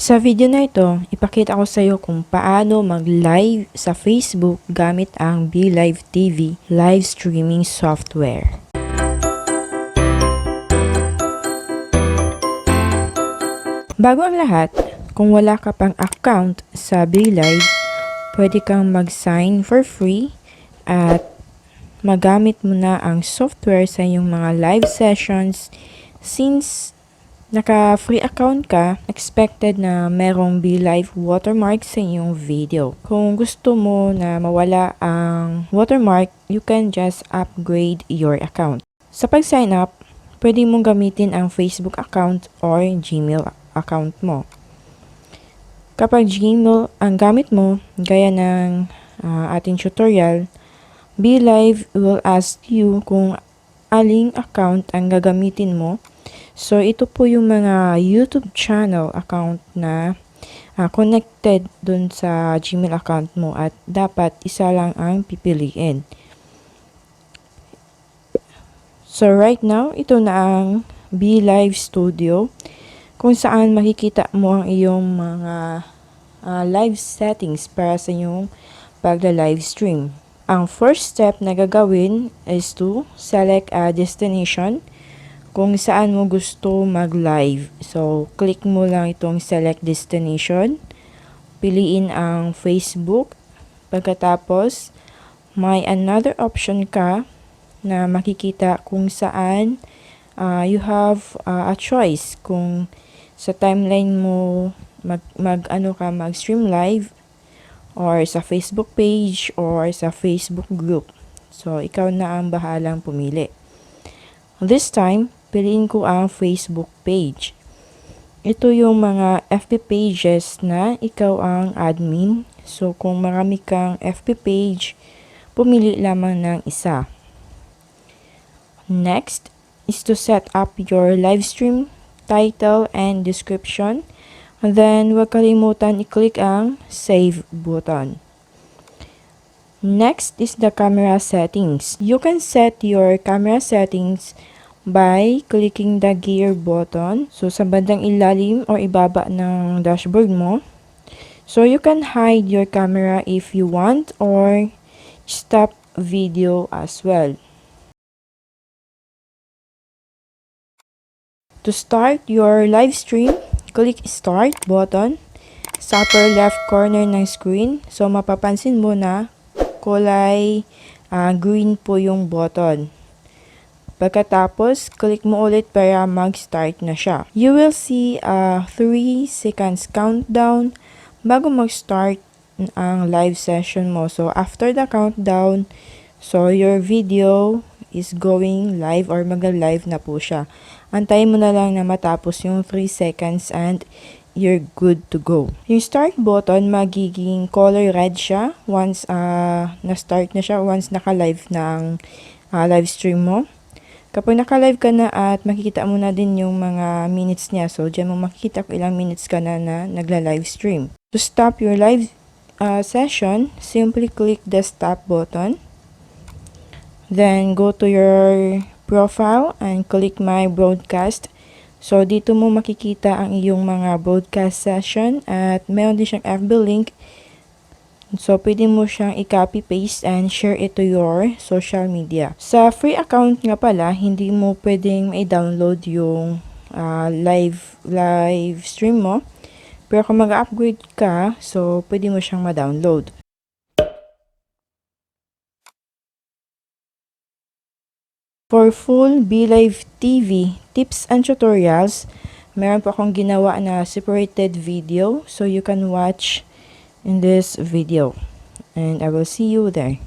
Sa video na ito, ipakita ko sa iyo kung paano mag-live sa Facebook gamit ang BeLive TV live streaming software. Bago ang lahat, kung wala ka pang account sa BeLive, pwede kang mag-sign for free at magamit mo na ang software sa iyong mga live sessions. Since naka-free account ka, expected na merong BeLive watermark sa iyong video. Kung gusto mo na mawala ang watermark, you can just upgrade your account. Sa pag-sign up, pwede mong gamitin ang Facebook account or Gmail account mo. Kapag Gmail ang gamit mo, gaya ng ating tutorial, BeLive will ask you kung aling account ang gagamitin mo. So, ito po yung mga YouTube channel account na connected dun sa Gmail account mo at dapat isa lang ang pipiliin. So, right now, ito na ang BeLive Studio kung saan makikita mo ang iyong mga live settings para sa iyong pagla-live stream. Ang first step na gagawin is to select a destination kung saan mo gusto mag-live. So, click mo lang itong select destination. Piliin ang Facebook. Pagkatapos, may another option ka na makikita kung saan you have a choice. Kung sa timeline mo mag-stream live or sa Facebook page or sa Facebook group. So, ikaw na ang bahalang pumili. This time, piliin ko ang Facebook page. Ito yung mga FB pages na ikaw ang admin. So, kung marami kang FB page, pumili lamang ng isa. Next is to set up your live stream title and description. And then, huwag kalimutan i-click ang Save button. Next is the camera settings. You can set your camera settings by clicking the gear button. So, sa bandang ilalim or ibaba ng dashboard mo. So, you can hide your camera if you want or stop video as well. To start your live stream, click Start button sa upper left corner ng screen. So, mapapansin mo na kulay green po yung button. Pagkatapos, click mo ulit para mag-start na siya. You will see a 3 seconds countdown bago mag-start ang live session mo. So, after the countdown, so your video is going live or mag-live na po siya. Antayin mo na lang na matapos yung 3 seconds and you're good to go. Yung start button, magiging color red siya once na-start na siya, once naka-live na ang live stream mo. Kapag naka-live ka na at makikita mo na din yung mga minutes niya. So, dyan mo makikita kung ilang minutes ka na nagla-live stream. To stop your live session, simply click the stop button. Then, go to your profile and click my broadcast. So, dito mo makikita ang iyong mga broadcast session at meron din siyang FB link. So, pwede mo siyang i-copy, paste, and share it to your social media. Sa free account nga pala, hindi mo pwedeng i-download yung live stream mo. Pero kung mag-upgrade ka, so pwede mo siyang ma-download. For full BeLive TV tips and tutorials, meron po akong ginawa na separated video. So, you can watch in this video and I will see you there.